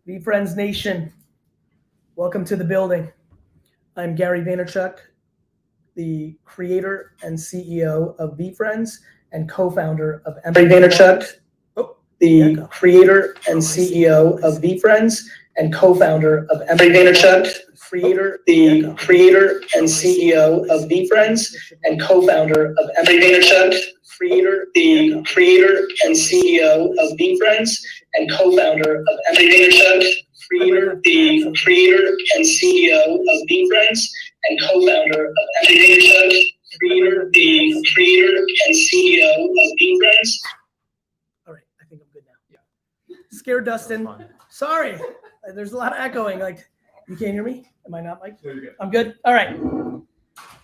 VeeFriends Nation, welcome to the building. I'm Gary Vaynerchuk, the creator and CEO of VeeFriends and co-founder of Empathy Vaynerchuk, the creator and CEO of VeeFriends and co-founder of Empathy Vaynerchuk, the creator and CEO of VeeFriends and co-founder of Empathy Vaynerchuk, the creator and CEO of VeeFriends and co-founder of Empathy Vaynerchuk, the creator and CEO of VeeFriends and co-founder of Empathy Vaynerchuk, the creator and CEO of VeeFriends. All right, I think I'm good now. Yeah. Scared Dustin. Sorry, there's a lot of echoing. Like, you can't hear me? Am I not, Mike? No, you're good. I'm good. All right.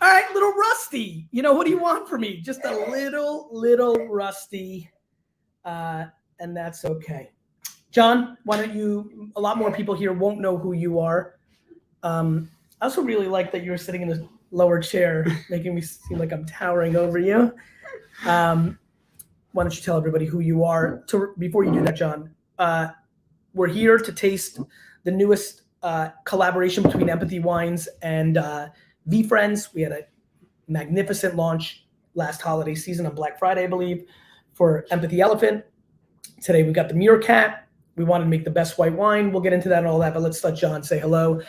All right, little rusty. You know, what do you want from me? Just a little rusty, and that's okay. John, why don't you, a lot more people here won't know who you are. I also really like that you're sitting in a lower chair, making me seem like I'm towering over you. Why don't you tell everybody who you are? Before you do that, John, we're here to taste the newest collaboration between Empathy Wines and VeeFriends. We had a magnificent launch last holiday season on Black Friday, I believe, for Empathy Elephant. Today we got the Meerkat. We wanted to make the best white wine. We'll get into that and all that, but let's let John say hello.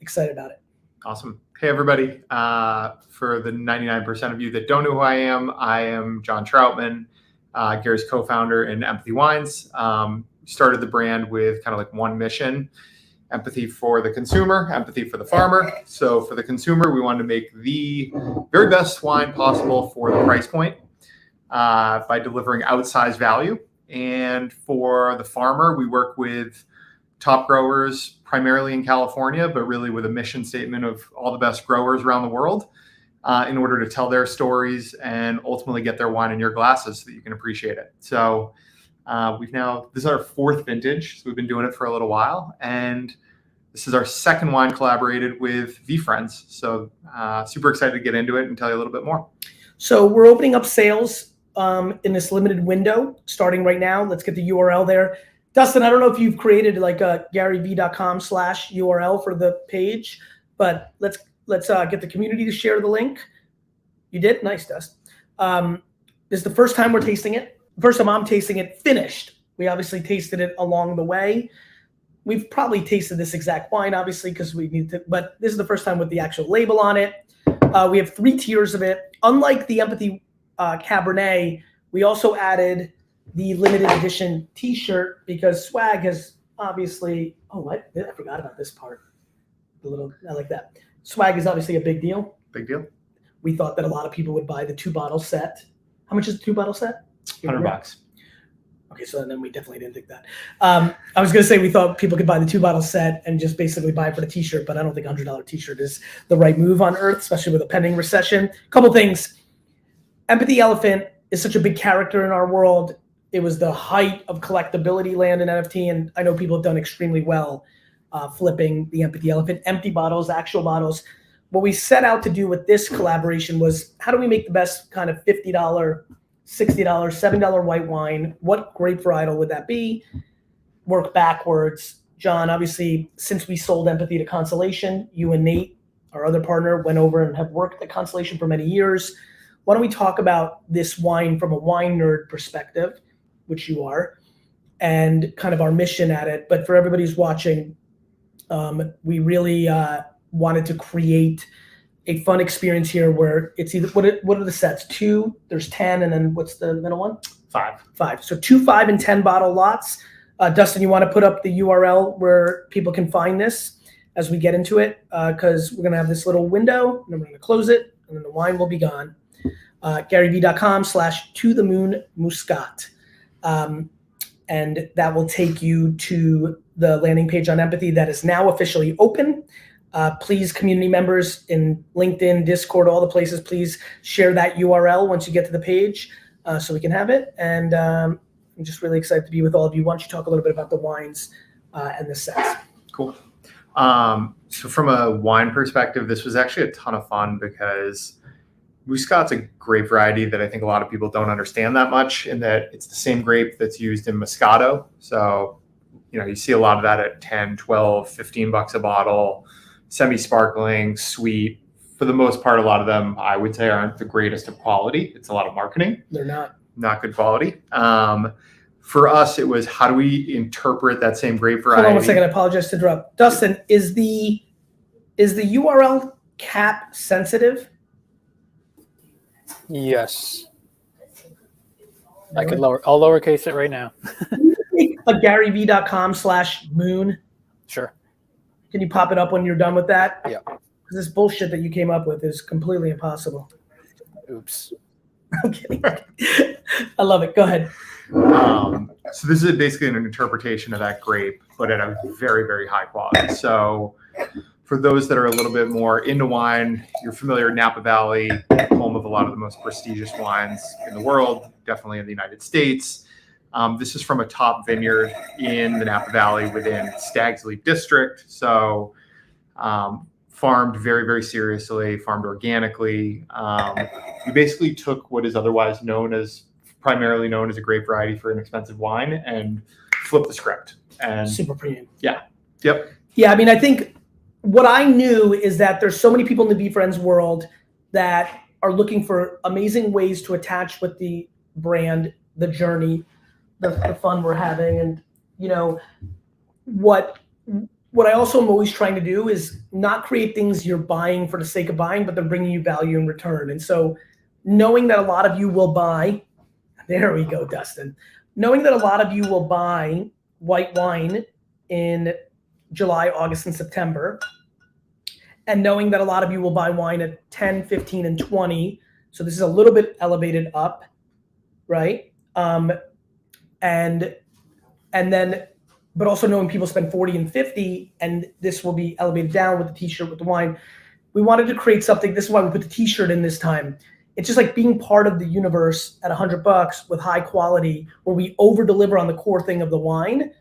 Excited about it. Awesome. Hey, everybody. For the 99% of you that don't know who I am John Troutman, Gary's co-founder in Empathy Wines. Started the brand with kind of like one mission: empathy for the consumer, empathy for the farmer. So for the consumer, we wanted to make the very best wine possible for the price point by delivering outsized value. And for the farmer, we work with top growers primarily in California, but really with a mission statement of all the best growers around the world in order to tell their stories and ultimately get their wine in your glasses so that you can appreciate it. So this is our fourth vintage. So we've been doing it for a little while. And this is our second wine collaborated with VeeFriends. So super excited to get into it and tell you a little bit more. So we're opening up sales in this limited window starting right now. Let's get the URL there. Dustin, I don't know if you've created like a garyvee.com/URL for the page, but let's get the community to share the link. You did? Nice, Dust. This is the first time we're tasting it. First time I'm tasting it finished. We obviously tasted it along the way. We've probably tasted this exact wine, obviously, because we need to, but this is the first time with the actual label on it. We have 3 tiers of it. Unlike the Empathy Cabernet, we also added the limited edition t-shirt because swag has obviously, I forgot about this part. I like that. Swag is obviously a big deal. Big deal. We thought that a lot of people would buy the 2-bottle set. How much is the 2-bottle set? $100. Okay, so then we definitely didn't think that. I was going to say we thought people could buy the 2-bottle set and just basically buy it for the t-shirt, but I don't think a $100 t-shirt is the right move on earth, especially with a pending recession. Couple things. Empathy Elephant is such a big character in our world. It was the height of collectability land in NFT, and I know people have done extremely well flipping the Empathy Elephant, empty bottles, actual bottles. What we set out to do with this collaboration was, how do we make the best kind of $50, $60, $7 white wine? What grape varietal would that be? Work backwards. John, obviously, since we sold Empathy to Constellation, you and Nate, our other partner, went over and have worked at Constellation for many years. Why don't we talk about this wine from a wine nerd perspective, which you are, and kind of our mission at it. But for everybody who's watching, we really wanted to create a fun experience here where it's either, what are the sets? 2, there's 10, and then what's the middle one? 5. So 2, 5, and 10 bottle lots. Dustin, you want to put up the URL where people can find this as we get into it? Because we're going to have this little window, and then we're going to close it, and then the wine will be gone. garyvee.com/to-the-moon-muscat. And that will take you to the landing page on Empathy that is now officially open. Please, community members in LinkedIn, Discord, all the places, please share that URL once you get to the page so we can have it. And I'm just really excited to be with all of you. Why don't you talk a little bit about the wines and the sets? Cool. So from a wine perspective, this was actually a ton of fun because Muscat's a grape variety that I think a lot of people don't understand that much, in that it's the same grape that's used in Moscato. So You see a lot of that at 10, 12, 15 bucks a bottle, semi-sparkling, sweet. For the most part, a lot of them, I would say, aren't the greatest of quality. It's a lot of marketing. They're not good quality. For us, it was how do we interpret that same grape variety? Hold on 1 second. I apologize to interrupt. Dustin, is the URL cap sensitive? Yes. I could I'll lowercase it right now. A GaryV.com/moon. Sure. Can you pop it up when you're done with that? Yeah. Because this bullshit that you came up with is completely impossible. Oops. I'm kidding. I love it. Go ahead. So this is basically an interpretation of that grape, but at a very, very high quality. So for those that are a little bit more into wine, you're familiar, Napa Valley, home of a lot of the most prestigious wines in the world, definitely in the United States. This is from a top vineyard in the Napa Valley within Stag's Leap District. So farmed very, very seriously, farmed organically. We basically took what is otherwise primarily known as a grape variety for an expensive wine and flipped the script. And super premium. Yeah. Yep. Yeah. I mean, I think what I knew is that there's so many people in the VeeFriends world that are looking for amazing ways to attach with the brand, the journey, the fun we're having. And, what I also am always trying to do is not create things you're buying for the sake of buying, but they're bringing you value in return. And so knowing that a lot of you will buy, there we go, Dustin. Knowing that a lot of you will buy white wine in July, August, and September, and knowing that a lot of you will buy wine at 10, 15, and 20. So this is a little bit elevated up, right? And then, but also knowing people spend 40 and 50, and this will be elevated down with the t-shirt, with the wine. We wanted to create something. This is why we put the t-shirt in this time. It's just like being part of the universe at $100 with high quality, where we over deliver on the core thing of the wine,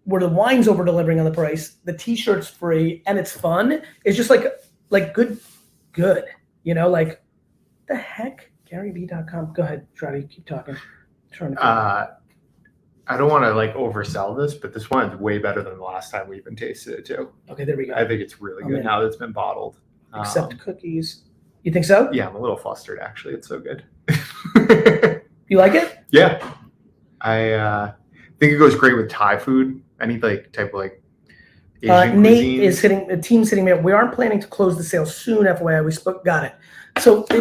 where the wine's over delivering on the price, the t-shirt's free, and it's fun. It's just like good, like the heck, GaryV.com. Go ahead, try to keep talking. I don't want to oversell this, but this one is way better than the last time we even tasted it too. Okay, there we go. I think it's really good now that it's been bottled. Except cookies. You think so? Yeah, I'm a little flustered actually. It's so good. You like it? Yeah. I think it goes great with Thai food. Any type of Asian Nate cuisines. is hitting the team's hitting me up. We aren't planning to close the sale soon, FYI. We spoke. Got it. So I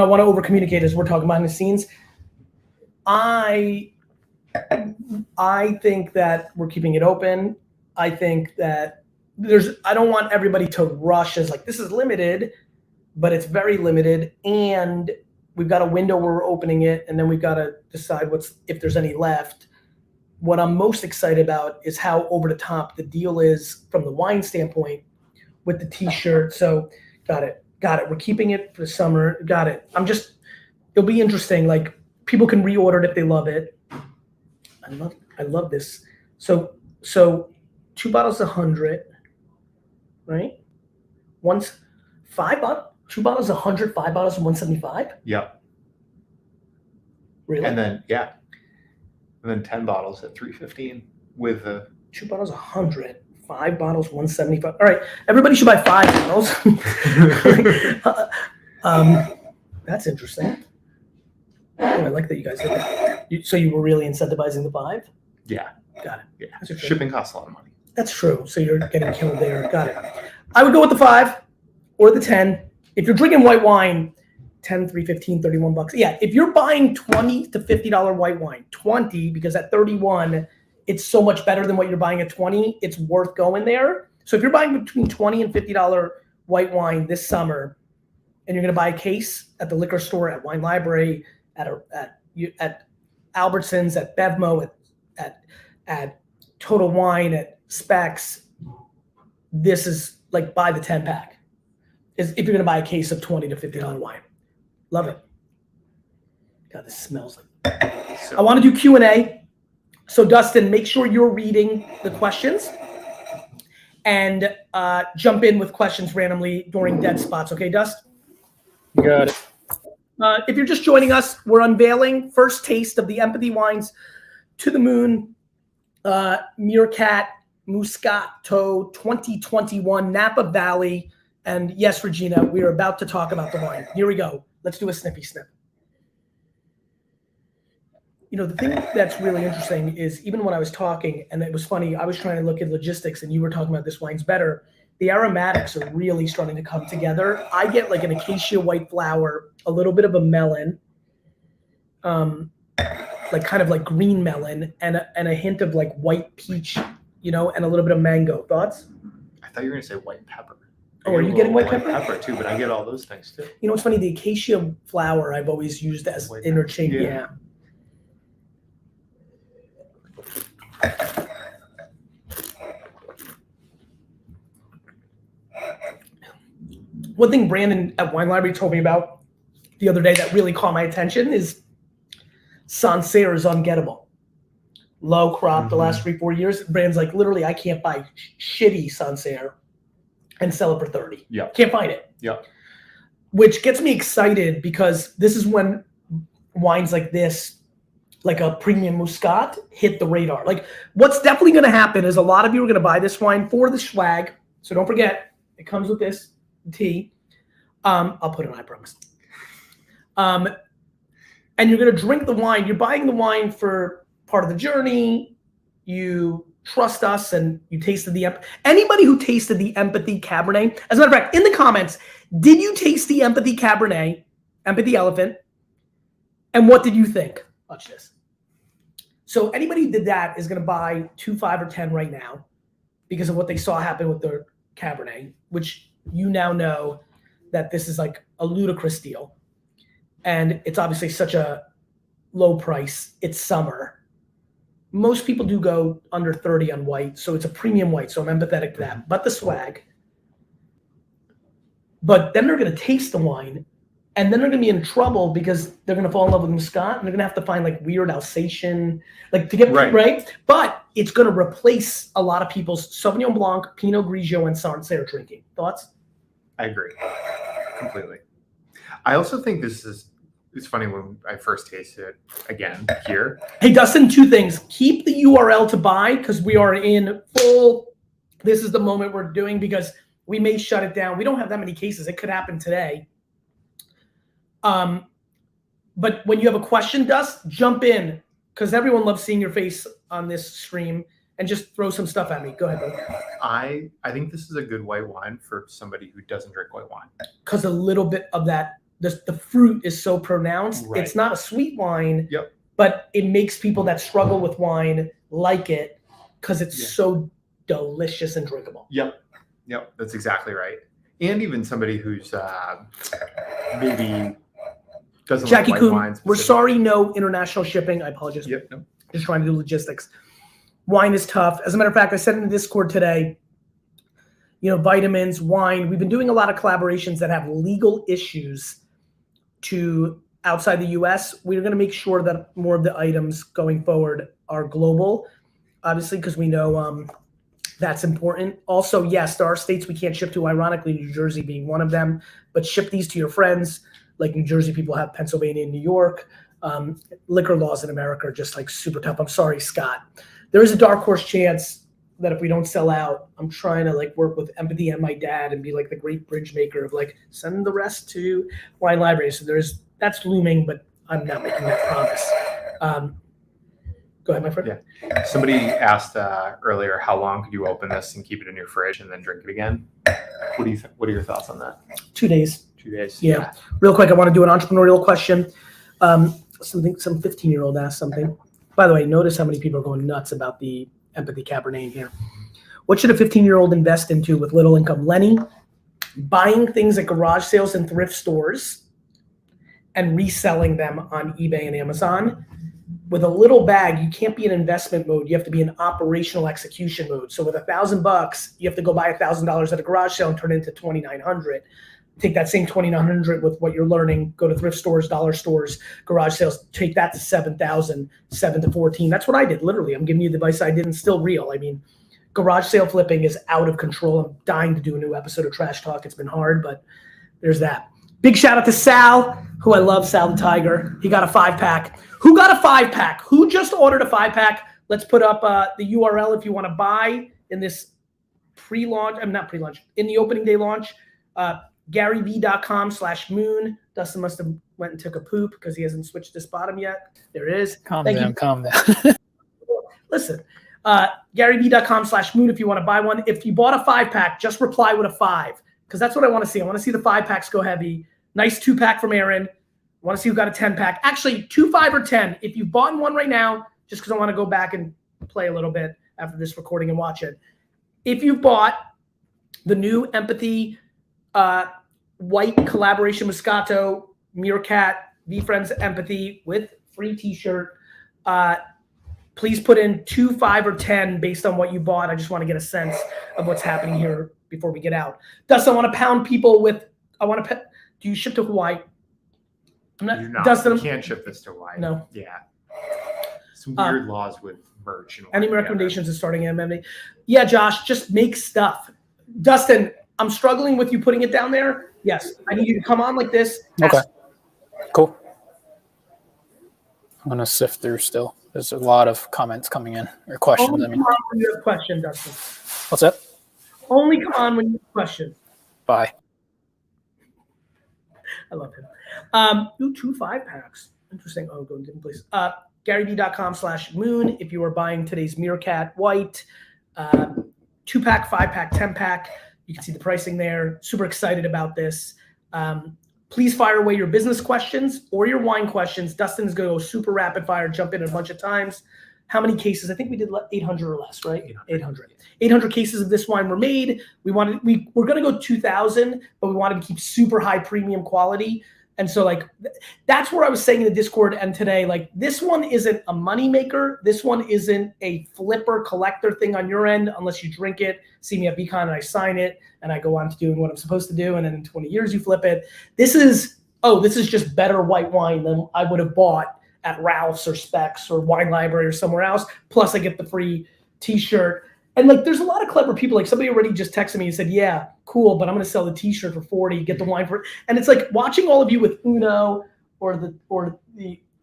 want to over communicate as we're talking behind the scenes. I think that we're keeping it open. I think that I don't want everybody to rush as this is limited, but it's very limited, and we've got a window where we're opening it, and then we've got to decide if there's any left. What I'm most excited about is how over the top the deal is from the wine standpoint with the t-shirt. So got it. We're keeping it for the summer. Got it. It'll be interesting. People can reorder it if they love it. I love this. So 2 bottles, 100, right? 5 bottles, 2 bottles, 100, 5 bottles, 175. Yep. Really? And then 10 bottles at $3.15 with the 2 bottles, 100, 5 bottles, 175. All right, everybody should buy 5 bottles. That's interesting. Oh, I like that you guys did that. So you were really incentivizing the 5? Yeah. Got it. Yeah. Shipping costs a lot of money. That's true. So you're getting killed there. Got it. I would go with the 5 or the 10. If you're drinking white wine, 10, 315, 31 bucks. Yeah, if you're buying $20 to $50 white wine, 20, because at 31, it's so much better than what you're buying at 20, it's worth going there. So if you're buying between $20 and $50 white wine this summer, and you're going to buy a case at the liquor store, at Wine Library, at Albertsons, at Bevmo, at Total Wine, at Specs, this is buy the 10 pack. If you're going to buy a case of $20 to $50 wine. Love it. God, this smells I want to do Q&A. So Dustin, make sure you're reading the questions and jump in with questions randomly during dead spots. Okay, Dust? You got it. If you're just joining us, we're unveiling first taste of the Empathy Wines To the Moon Meerkat Moscato 2021 Napa Valley. And yes, Regina, we are about to talk about the wine. Here we go. Let's do a snippy snip. You know, the thing that's really interesting is even when I was talking, and it was funny, I was trying to look at logistics and you were talking about this wine's better. The aromatics are really starting to come together. I get like an acacia white flower, a little bit of a melon, like kind of like green melon, and a hint of like white peach, you know, and a little bit of mango. Thoughts? I thought you were going to say white pepper. Oh, are you getting white pepper? White pepper too, but I get all those things too. You know what's funny? The acacia flower I've always used as interchange. Yeah. One thing Brandon at Wine Library told me about the other day that really caught my attention is Sancerre is ungettable. Low crop the last 3-4 years. Brandon's like, literally, I can't buy shitty Sancerre and sell it for 30. Yeah. Can't find it. Yeah. Which gets me excited because this is when wines like this, like a premium Muscat, hit the radar. Like what's definitely going to happen is a lot of you are going to buy this wine for the swag. So don't forget, it comes with this tea. I'll put it on, I promise. And you're going to drink the wine. You're buying the wine for part of the journey. You trust us and you tasted anybody who tasted the Empathy Cabernet. As a matter of fact, in the comments, did you taste the Empathy Cabernet, Empathy Elephant? And what did you think? Watch this. So anybody who did that is going to buy 2, 5, or 10 right now because of what they saw happen with their Cabernet, which you now know that this is like a ludicrous deal. And it's obviously such a low price. It's summer. Most people do go under 30 on white, so it's a premium white, so I'm empathetic to that. But the swag. But then they're going to taste the wine, and then they're going to be in trouble because they're going to fall in love with Muscat, and they're going to have to find like weird Alsatian, like to get right. But it's going to replace a lot of people's Sauvignon Blanc, Pinot Grigio, and Sancerre drinking. Thoughts? I agree completely. I also think it's funny when I first tasted it again here. Hey, Dustin, 2 things. Keep the URL to buy because we are in full. This is the moment we're doing because we may shut it down. We don't have that many cases. It could happen today. But when you have a question, Dust, jump in because everyone loves seeing your face on this stream and just throw some stuff at me. Go ahead, buddy. I think this is a good white wine for somebody who doesn't drink white wine. Because a little bit of that, the fruit is so pronounced. Right. It's not a sweet wine, but it makes people that struggle with wine like it because it's so delicious and drinkable. Yep, that's exactly right. And even somebody who's maybe doesn't Jackie like Kuhn, white wines. We're sorry, no international shipping. I apologize. Yep, no. Just trying to do logistics. Wine is tough. As a matter of fact, I said in the Discord today, you know, vitamins, wine. We've been doing a lot of collaborations that have legal issues to outside the US. We're going to make sure that more of the items going forward are global, obviously, because we know that's important. Also, yes, there are states we can't ship to, ironically, New Jersey being one of them, but ship these to your friends. Like New Jersey, people have Pennsylvania and New York. Liquor laws in America are just like super tough. I'm sorry, Scott. There is a dark horse chance that if we don't sell out, I'm trying to like work with Empathy and my dad and be like the great bridge maker of like send the rest to Wine Library. So that's looming, but I'm not making that promise. Go ahead, my friend. Yeah. Somebody asked earlier, how long could you open this and keep it in your fridge and then drink it again? What are your thoughts on that? 2 days. 2 days. Yeah. Real quick, I want to do an entrepreneurial question. Some 15-year-old asked something. By the way, notice how many people are going nuts about the Empathy Cabernet in here. What should a 15-year-old invest into with little income? Lenny, buying things at garage sales and thrift stores and reselling them on eBay and Amazon. With a little bag, you can't be in investment mode. You have to be in operational execution mode. So with $1,000, you have to go buy $1,000 at a garage sale and turn it into $2,900. Take that same $2,900 with what you're learning, go to thrift stores, dollar stores, garage sales, take that to $7,000, 7 to 14. That's what I did, literally. I'm giving you the advice I did and still real. I mean, garage sale flipping is out of control. I'm dying to do a new episode of Trash Talk. It's been hard, but there's that. Big shout out to Sal, who I love, Sal the Tiger. He got a 5-pack. Who got a 5-pack? Who just ordered a 5-pack? let's put up the URL if you want to buy in this pre-launch. I'm not pre-launch, in the opening day launch. GaryVee.com/moon. Dustin must have went and took a poop because he hasn't switched this bottom yet. There it is. Calm Thank down, you. calm down. Listen, GaryVee.com/moon if you want to buy one. If you bought a 5-pack, just reply with a 5 because that's what I want to see. I want to see the 5-packs go heavy. Nice 2-pack from Aaron. I want to see who got a 10-pack. Actually, 2, 5, or 10. If you've bought one right now, just because I want to go back and play a little bit after this recording and watch it. If you've bought the new Empathy white collaboration Moscato, Meerkat, VeeFriends Empathy with free t-shirt, please put in 2, 5, or 10 based on what you bought. I just want to get a sense of what's happening here before we get out. Dustin, I want to pound people with, do you ship to Hawaii? Dustin, you can't ship this to Hawaii. No. Yeah. Some weird laws with merch. Any recommendations of starting MMA? Yeah, Josh, just make stuff. Dustin, I'm struggling with you putting it down there. Yes, I need you to come on like this. Okay, cool. I'm going to sift through still. There's a lot of comments coming in, or questions. Only come on when you have a question, Dustin. What's that? Only come on when you have a question. Bye. I love him. Do 2 5-packs. Interesting. Oh, go in different places. GaryVee.com/moon if you are buying today's Meerkat White. 2-pack, 5-pack, 10-pack. You can see the pricing there. Super excited about this. Please fire away your business questions or your wine questions. Dustin's going to go super rapid fire, jump in a bunch of times. How many cases? I think we did 800 or less, right? 800. 800 cases of this wine were made. We're going to go 2,000, but we wanted to keep super high premium quality. And so like, that's where I was saying in the Discord and today, like this one isn't a money maker. This one isn't a flipper collector thing on your end, unless you drink it, see me at VCon and I sign it and I go on to doing what I'm supposed to do. And then in 20 years you flip it. This is just better white wine than I would have bought at Ralph's or Specs or Wine Library or somewhere else. Plus I get the free t-shirt. And like, there's a lot of clever people. Like somebody already just texted me and said, yeah, cool, but I'm going to sell the t-shirt for 40, get the wine for it. And it's like watching all of you with Uno or the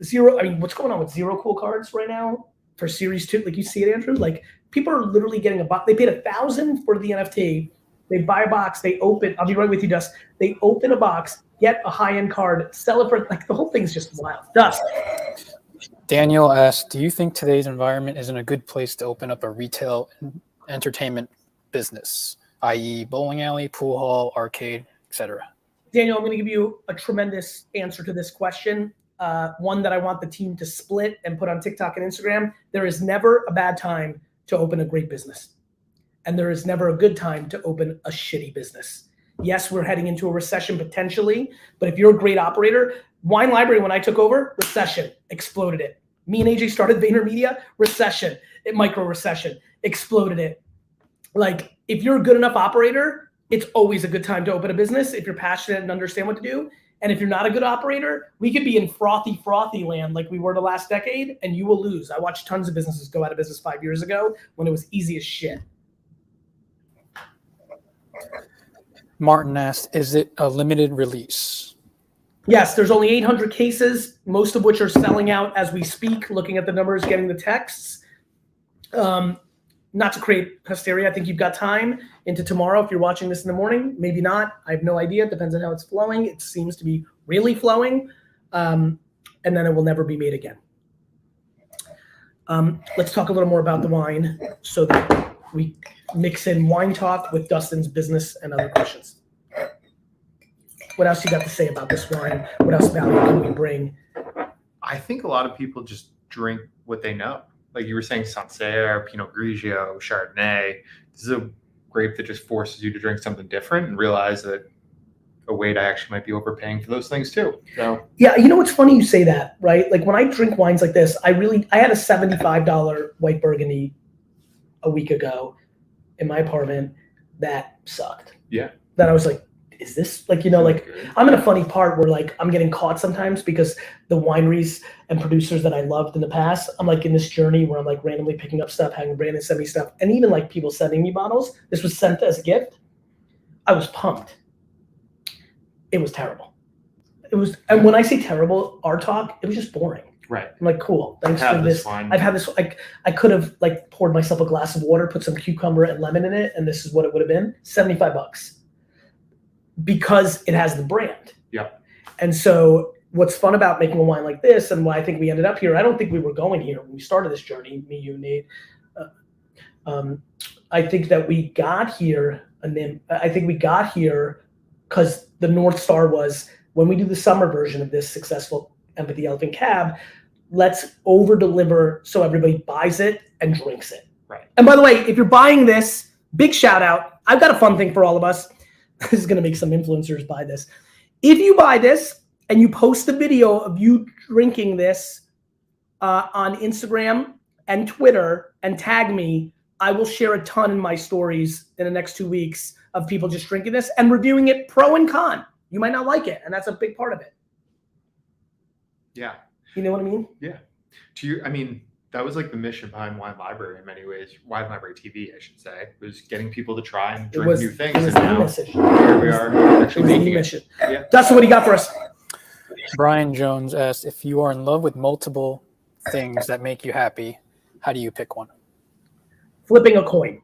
Zero. I mean, what's going on with Zero Cool cards right now for Series 2? Like you see it, Andrew? Like people are literally getting a box. They paid $1,000 for the NFT. They buy a box, they open, I'll be right with you, Dust. They open a box, get a high-end card, sell it for, like the whole thing's just wild. Dust. Daniel asked, do you think today's environment is in a good place to open up a retail entertainment business, i.e. bowling alley, pool hall, arcade, etc.? Daniel, I'm going to give you a tremendous answer to this question. One that I want the team to split and put on TikTok and Instagram. There is never a bad time to open a great business. And there is never a good time to open a shitty business. Yes, we're heading into a recession potentially, but if you're a great operator, Wine Library, when I took over, recession, exploded it. Me and AJ started VaynerMedia, recession, micro recession, exploded it. Like, if you're a good enough operator, it's always a good time to open a business if you're passionate and understand what to do. And if you're not a good operator, we could be in frothy land like we were the last decade, and you will lose. I watched tons of businesses go out of business 5 years ago when it was easy as shit. Martin asked, is it a limited release? Yes, there's only 800 cases, most of which are selling out as we speak, looking at the numbers, getting the texts. Not to create hysteria, I think you've got time into tomorrow if you're watching this in the morning. Maybe not. I have no idea. It depends on how it's flowing. It seems to be really flowing. And then it will never be made again. Let's talk a little more about the wine so that we mix in wine talk with Dustin's business and other questions. What else you got to say about this wine? What else value can we bring? I think a lot of people just drink what they know. Like you were saying, Sancerre, Pinot Grigio, Chardonnay. This is a grape that just forces you to drink something different and realize that I actually might be overpaying for those things too. So yeah, you know what's funny you say that, right? Like when I drink wines like this, I had a $75 white Burgundy a week ago in my apartment that sucked. Yeah. That I was like, is this like, like I'm in a funny part where like I'm getting caught sometimes because the wineries and producers that I loved in the past, I'm like in this journey where I'm like randomly picking up stuff, having Brandon send me stuff, and even like people sending me bottles. This was sent as a gift. I was pumped. It was terrible. It was, and when I say terrible, our talk, it was just boring. Right. I'm like, cool. Thanks for this. Wine. I've had this. I could have like poured myself a glass of water, put some cucumber and lemon in it, and this is what it would have been: $75, because it has the brand. Yep. And so, what's fun about making a wine like this, and why I think we ended up here, I don't think we were going here when we started this journey. Me, you, Nate. I think that we got here, I think we got here because the North Star was, when we do the summer version of this successful Empathy Elephant Cab, let's over deliver so everybody buys it and drinks it. Right. And by the way, if you're buying this, big shout out. I've got a fun thing for all of us. This is going to make some influencers buy this. If you buy this and you post a video of you drinking this on Instagram and Twitter and tag me, I will share a ton in my stories in the next 2 weeks of people just drinking this and reviewing it pro and con. You might not like it, and that's a big part of it. Yeah. You know what I mean? Yeah. That was like the mission behind Wine Library in many ways. Wine Library TV, I should say, was getting people to try and drink new things. It was and the now message. here we are actually making it. Mission. Yeah. Dustin, what do you got for us? Brian Jones asked, if you are in love with multiple things that make you happy, how do you pick one? Flipping a coin.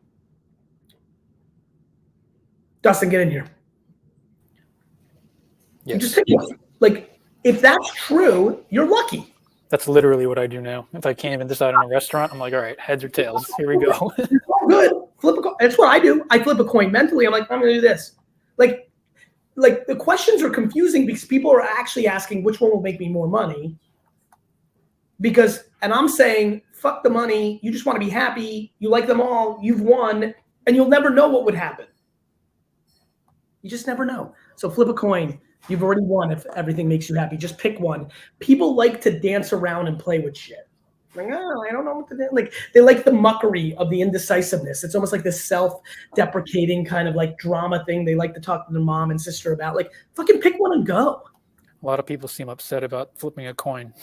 Dustin, get in here. Yes. You just pick one. Like, if that's true, you're lucky. That's literally what I do now. If I can't even decide on a restaurant, I'm like, all right, heads or tails. Here we go. Good. Flip a coin. That's what I do. I flip a coin mentally. I'm like, I'm going to do this. Like the questions are confusing because people are actually asking which one will make me more money. And I'm saying, fuck the money. You just want to be happy. You like them all. You've won. And you'll never know what would happen. You just never know. So flip a coin. You've already won if everything makes you happy. Just pick one. People like to dance around and play with shit. Like, oh, I don't know what to do. Like, they like the muckery of the indecisiveness. It's almost like this self-deprecating kind of like drama thing they like to talk to their mom and sister about. Like, fucking pick one and go. A lot of people seem upset about flipping a coin.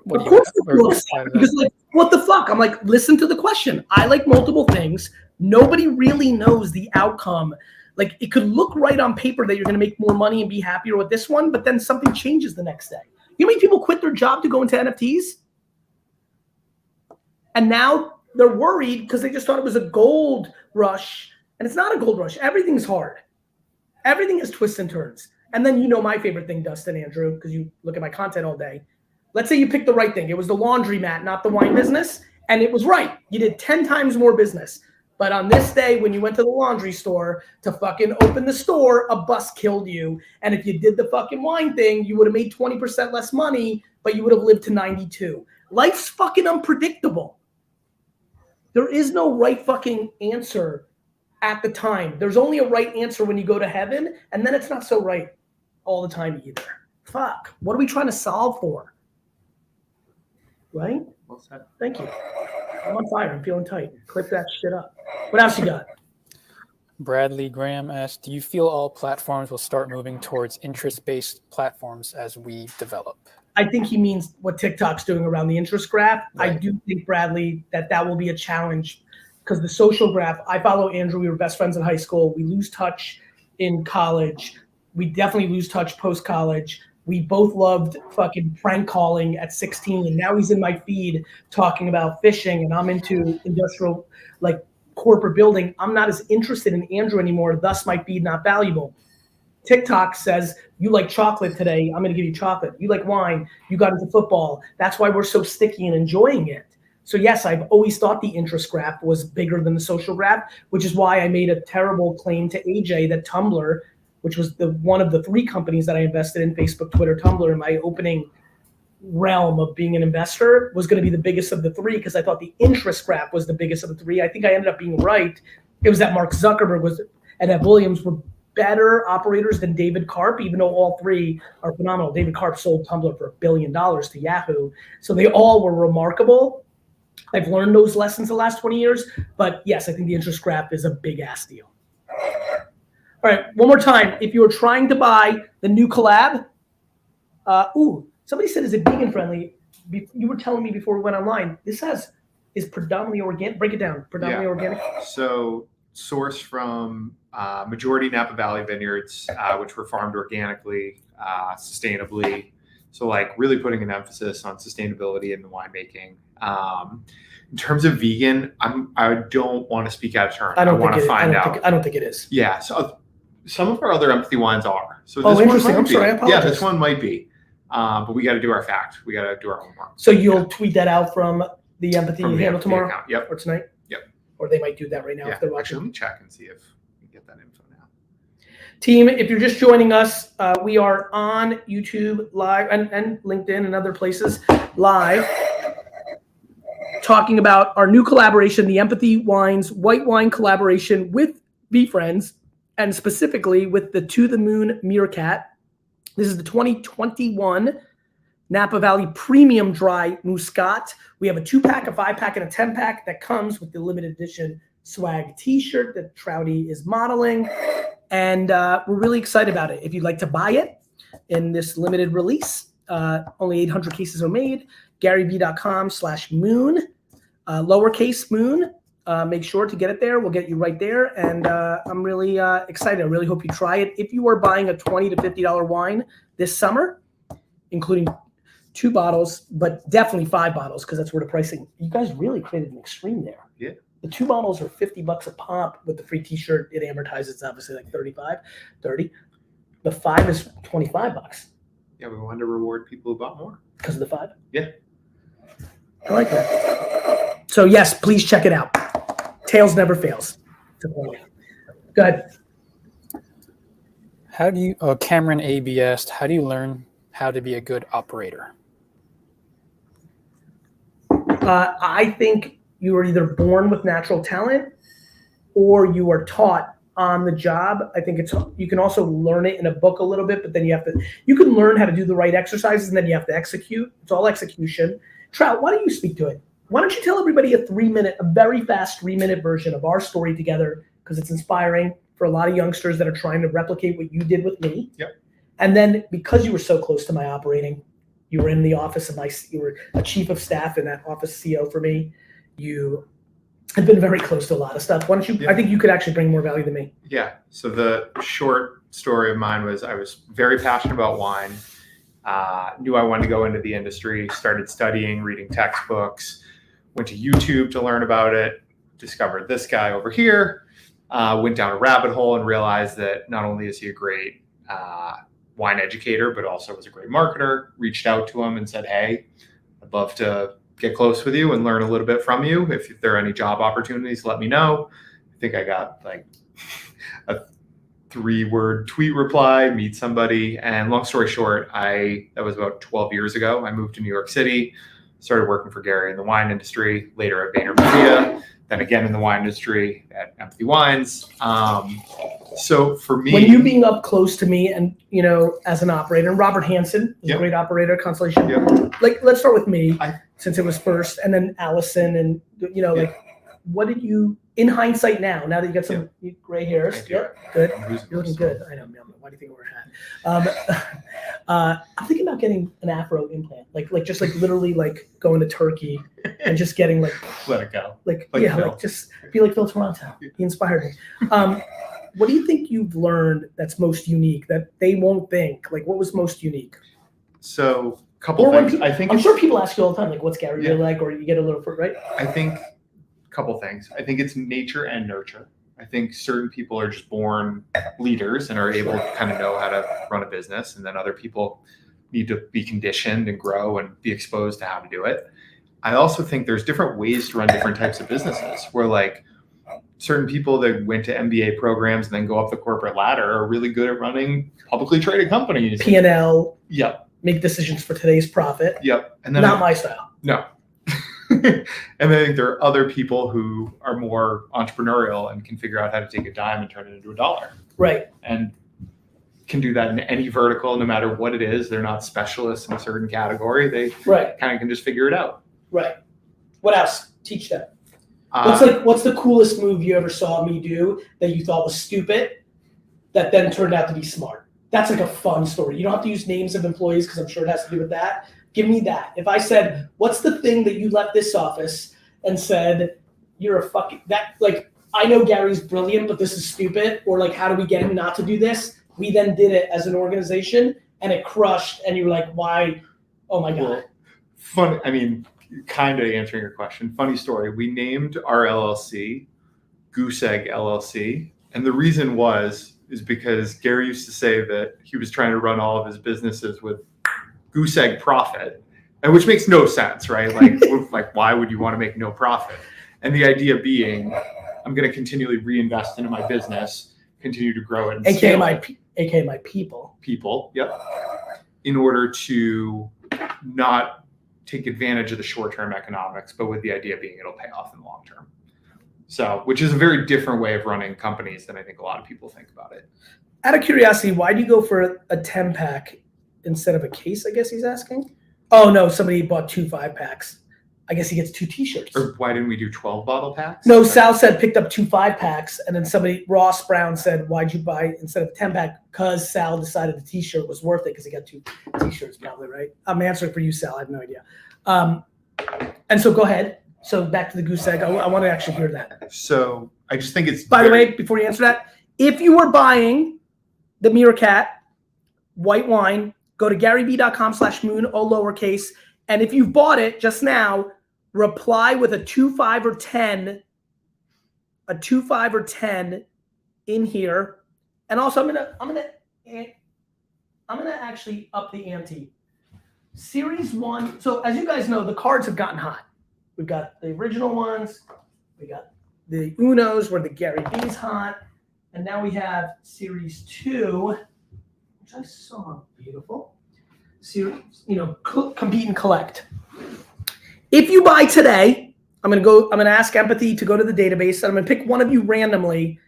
Of course, because like, what the fuck? I'm like, listen to the question. I like multiple things. Nobody really knows the outcome. Like, it could look right on paper that you're going to make more money and be happier with this one, but then something changes the next day. You know how many people quit their job to go into NFTs? And now they're worried because they just thought it was a gold rush. And it's not a gold rush. Everything's hard. Everything has twists and turns. And then you know my favorite thing, Dustin, Andrew, because you look at my content all day. Let's say you picked the right thing. It was the laundromat, not the wine business. And it was right. You did 10 times more business. But on this day, when you went to the laundry store to fucking open the store, a bus killed you. And if you did the fucking wine thing, you would have made 20% less money, but you would have lived to 92. Life's fucking unpredictable. There is no right fucking answer at the time. There's only a right answer when you go to heaven, and then it's not so right all the time either. Fuck. What are we trying to solve for? Right? Well said. Thank you. I'm on fire. I'm feeling tight. Clip that shit up. What else you got? Bradley Graham asked, do you feel all platforms will start moving towards interest-based platforms as we develop? I think he means what TikTok's doing around the interest graph. Right. I do think, Bradley, that will be a challenge because the social graph, I follow Andrew. We were best friends in high school. We lose touch in college. We definitely lose touch post-college. We both loved fucking prank calling at 16. And now he's in my feed talking about fishing and I'm into industrial, like corporate building. I'm not as interested in Andrew anymore. Thus my feed not valuable. TikTok says, you like chocolate today, I'm going to give you chocolate. You like wine, you got into football. That's why we're so sticky and enjoying it. So yes, I've always thought the interest graph was bigger than the social graph, which is why I made a terrible claim to AJ that Tumblr, which was one of the 3 companies that I invested in, Facebook, Twitter, Tumblr, in my opening realm of being an investor, was going to be the biggest of the 3 because I thought the interest graph was the biggest of the 3. I think I ended up being right. It was that Mark Zuckerberg and Ed Williams were better operators than David Karp, even though all 3 are phenomenal. David Karp sold Tumblr for $1 billion to Yahoo. So they all were remarkable. I've learned those lessons the last 20 years. But yes, I think the interest graph is a big ass deal. All right, one more time. If you are trying to buy the new COLLAB, somebody said, is it vegan friendly? You were telling me before we went online, this is predominantly organic. Break it down. Predominantly organic. So sourced from majority Napa Valley vineyards, which were farmed organically, sustainably. So like really putting an emphasis on sustainability in the winemaking. In terms of vegan, I don't want to speak out of turn. I want to find out. I don't think it is. Yeah. So some of our other empathy wines are. So this interesting. I'm sorry. I apologize. Yeah, this one might be. But we got to do our fact. We got to do our homework. So you'll tweet that out from the empathy handle tomorrow? Account. Yep. Or tonight? Yep. Or they might do that right now if they're watching. Actually, let me check and see if we can get that info now. Team, if you're just joining us, we are on YouTube live and LinkedIn and other places live, talking about our new collaboration, the Empathy Wines white wine collaboration with VeeFriends, and specifically with the To the Moon Meerkat. This is the 2021 Napa Valley Premium Dry Muscat. We have a 2-pack, a 5-pack, and a 10-pack that comes with the limited edition swag t-shirt that Trouty is modeling. And we're really excited about it. If you'd like to buy it in this limited release, only 800 cases are made. GaryVee.com/moon, lowercase moon. Make sure to get it there. We'll get you right there. And I'm really excited. I really hope you try it. If you are buying a $20 to $50 wine this summer, including 2 bottles, but definitely 5 bottles, because that's where the pricing. You guys really created an extreme there. Yeah. The 2 bottles are $50 a pop with the free t-shirt. It amortizes obviously like 30. The 5 is $25. Yeah, we wanted to reward people who bought more. Because of the 5? Yeah. I like that. So yes, please check it out. Tails never fails. Go ahead. How do you, Cameron AB asked, how do you learn how to be a good operator? I think you are either born with natural talent or you are taught on the job. I think you can also learn it in a book a little bit, but then you can learn how to do the right exercises and then you have to execute. It's all execution. Trout, why don't you speak to it? Why don't you tell everybody a very fast 3-minute version of our story together, because it's inspiring for a lot of youngsters that are trying to replicate what you did with me. Yep. And then because you were so close to my operating, you were in the office of you were a chief of staff in that office CO for me. You have been very close to a lot of stuff. Why don't you, I think you could actually bring more value than me. Yeah. So the short story of mine was I was very passionate about wine, knew I wanted to go into the industry, started studying, reading textbooks, went to YouTube to learn about it, discovered this guy over here, went down a rabbit hole and realized that not only is he a great wine educator, but also was a great marketer. Reached out to him and said, hey, I'd love to get close with you and learn a little bit from you. If there are any job opportunities, let me know. I think I got like a 3-word tweet reply, meet somebody. And long story short, that was about 12 years ago. I moved to New York City, started working for Gary in the wine industry, later at VaynerMedia, then again in the wine industry at Empathy Wines. So for me, when you being up close to me and, as an operator, and Robert Hansen is a great operator at Constellation. Like, let's start with me since it was first, and then Allison, and what did you, in hindsight now that you got some gray hairs, good, you're looking good. I know, why do you think I wear a hat? I'm thinking about getting an Afro implant, just literally going to Turkey and just getting let it go, just be like Phil Toronto. He inspired me. What do you think you've learned that's most unique that they won't think? What was most unique? So, couple things. I'm sure people ask you all the time, what's Gary really like, or you get a little right? I think couple things. I think it's nature and nurture. I think certain people are just born leaders and are able to kind of know how to run a business, and then other people need to be conditioned and grow and be exposed to how to do it. I also think there's different ways to run different types of businesses where certain people that went to MBA programs and then go up the corporate ladder are really good at running publicly traded companies. P&L. Yep. Make decisions for today's profit. Yep. And then not my style. No. And I think there are other people who are more entrepreneurial and can figure out how to take a dime and turn it into $1. Right. And can do that in any vertical, no matter what it is. They're not specialists in a certain category. They kind of can just figure it out. Right. What else? Teach them. What's the coolest move you ever saw me do that you thought was stupid that then turned out to be smart? That's a fun story. You don't have to use names of employees because I'm sure it has to do with that. Give me that. If I said, what's the thing that you left this office and said, you're a fucking, I know Gary's brilliant, but this is stupid, or how do we get him not to do this? We then did it as an organization. and it crushed and you were like, why? Oh my God. Well, funny. I mean, kind of answering your question. Funny story. We named our LLC Goose Egg LLC, and the reason is because Gary used to say that he was trying to run all of his businesses with goose egg profit, and which makes no sense, right? Like why would you want to make no profit? And the idea being, I'm going to continually reinvest into my business, continue to grow it, and AKA scale my people. People, yep, in order to not take advantage of the short-term economics, but with the idea being it'll pay off in the long term. So, which is a very different way of running companies than I think a lot of people think about it. Out of curiosity, why do you go for a 10-pack instead of a case, I guess he's asking? Oh, no, somebody bought 2 5-packs. I guess he gets 2 T-shirts. Or why didn't we do 12 bottle packs? No, Sal said picked up 2 5-packs, and then Ross Brown said, why'd you buy instead of a 10-pack? Because Sal decided the T-shirt was worth it because he got 2 T-shirts probably, right? I'm answering for you, Sal. I have no idea. And so go ahead. So back to the goose egg. I want to actually hear that. So I just think it's... By the way, before you answer that, if you were buying the Meerkat white wine, go to GaryVee.com/moon, all lowercase. And if you've bought it just now, reply with a 2, 5, or 10. A 2, 5, or 10 in here. And also I'm gonna actually up the ante. Series 1. So as you guys know, the cards have gotten hot. We've got the original ones. We got the Unos where the Gary V's hot. And now we have Series 2, which I saw beautiful. Series, compete and collect. If you buy today, I'm gonna ask Empathy to go to the database, and I'm gonna pick one of you randomly,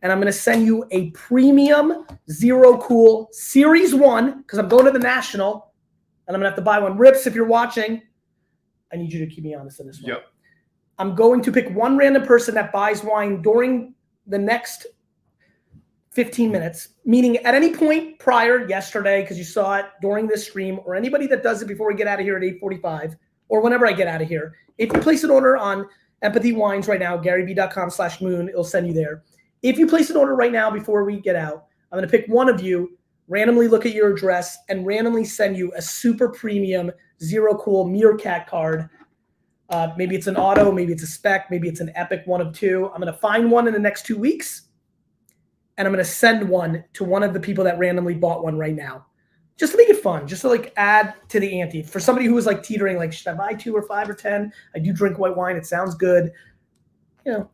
and I'm gonna send you a premium Zero Cool Series 1, because I'm going to the National, and I'm gonna have to buy one. Rips, if you're watching, I need you to keep me honest in this one. Yep. I'm going to pick one random person that buys wine during the next 15 minutes, meaning at any point prior, yesterday, because you saw it during this stream, or anybody that does it before we get out of here at 8:45, or whenever I get out of here. If you place an order on Empathy Wines right now, GaryVee.com/moon, it'll send you there. If you place an order right now before we get out, I'm going to pick one of you, randomly look at your address, and randomly send you a super premium Zero Cool Meerkat card. Maybe it's an auto, maybe it's a spec, maybe it's an epic, one of 2. I'm going to find one in the next 2 weeks, and I'm going to send one to one of the people that randomly bought one right now. Just to make it fun, just to add to the ante. For somebody who was teetering, should I buy 2 or 5 or 10? I do drink white wine. It sounds good.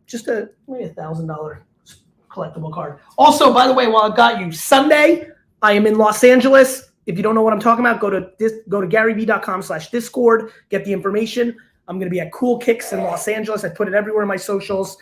Just maybe $1,000 collectible card. Also, by the way, while I've got you, Sunday, I am in Los Angeles. If you don't know what I'm talking about, go to GaryVee.com/Discord, get the information. I'm going to be at Cool Kicks in Los Angeles. I put it everywhere in my socials.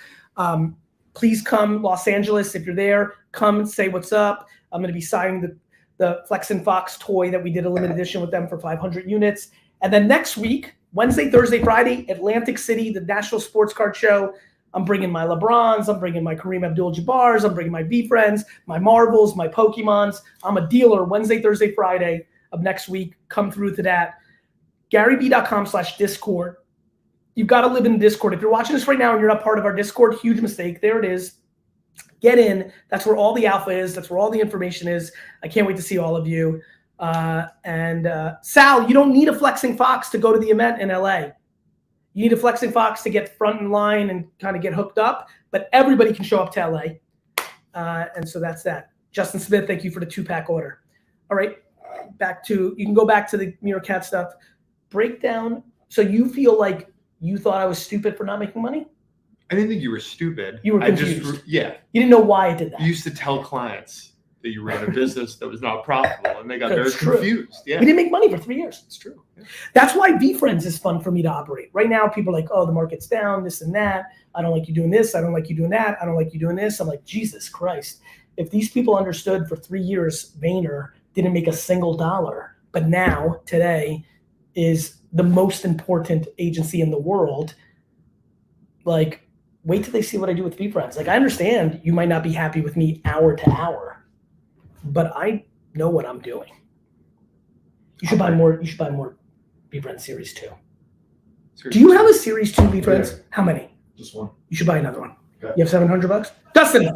Please come, Los Angeles. If you're there, come and say what's up. I'm going to be signing the Flex and Fox toy that we did a limited edition with them for 500 units. And then next week, Wednesday, Thursday, Friday, Atlantic City, the National Sports Card Show. I'm bringing my LeBrons. I'm bringing my Kareem Abdul-Jabbars. I'm bringing my VeeFriends, my Marvels, my Pokemons. I'm a dealer Wednesday, Thursday, Friday of next week. Come through to that. GaryVee.com/Discord. You've got to live in Discord. If you're watching this right now and you're not part of our Discord, huge mistake. There it is. Get in. That's where all the alpha is. That's where all the information is. I can't wait to see all of you. Sal, you don't need a Flexing Fox to go to the event in LA. You need a Flexing Fox to get front in line and kind of get hooked up, but everybody can show up to LA. And so that's that. Justin Smith, thank you for the 2-pack order. All right, you can go back to the Meerkat stuff. Breakdown. So you feel like you thought I was stupid for not making money? I didn't think you were stupid. You were confused. Yeah. You didn't know why I did that. You used to tell clients that you ran a business that was not profitable, and they got very It's true. confused. Yeah. We didn't make money for 3 years. It's true. Yeah. That's why VeeFriends is fun for me to operate. Right now, people are like, oh, the market's down, this and that. I don't like you doing this. I don't like you doing that. I don't like you doing this. I'm like, Jesus Christ. If these people understood for 3 years, Vayner didn't make a single dollar, but now, today, is the most important agency in the world, wait till they see what I do with VeeFriends. I understand you might not be happy with me hour to hour, but I know what I'm doing. You should buy more. You should buy more VeeFriends Series 2. Do you have a Series 2 VeeFriends? Yeah. How many? Just one. You should buy another one. Okay. You have $700? Dustin,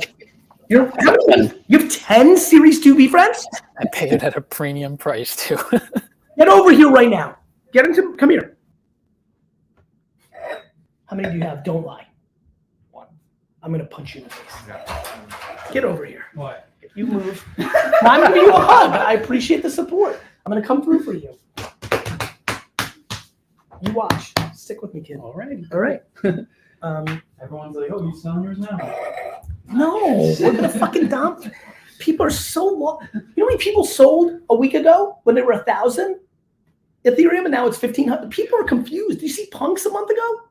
You have 10 Series 2 VeeFriends? I paid it at a premium price too. Get over here right now. Come here. How many do you have? Don't lie. 1. I'm going to punch you in the face. Yeah. Get over here. What? You move. I'm giving you a hug. I appreciate the support. I'm going to come through for you. You watch. Stick with me, kid. All right. All right. Everyone's like, "Oh, you selling yours now?" No, we're going to fucking dump. People are so low. You know how many people sold a week ago when they were 1,000 Ethereum and now it's 1,500? People are confused. Do you see punks a month ago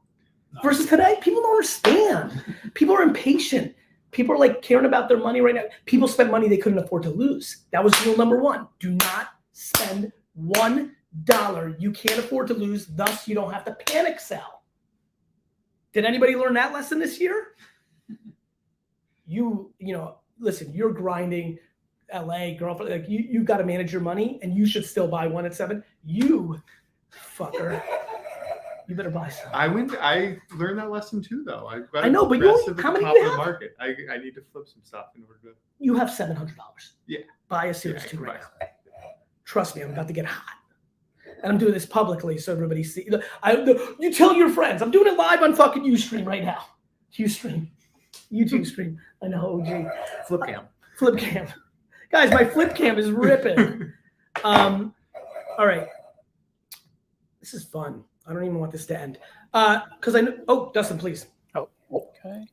versus today? People don't understand. People are impatient. People are like caring about their money right now. People spent money they couldn't afford to lose. That was rule number 1. Do not spend $1 you can't afford to lose. Thus, you don't have to panic sell. Did anybody learn that lesson this year? You know, listen, you're grinding LA, girlfriend, like you got to manage your money and you should still buy one at 7. You fucker. You better buy some. I learned that lesson too, though. I know, but how many do you have? Market. I need to flip some stuff in order to. You have $700. Yeah. Buy a Series 2 right now. Trust me, I'm about to get hot. And I'm doing this publicly so everybody sees. You tell your friends. I'm doing it live on fucking Ustream right now. Ustream. YouTube stream. I know, OG. Flip cam. Flip cam. Guys, my flip cam is ripping. All right. This is fun. I don't even want this to end. Because I know. Oh, Dustin, please. Oh, okay.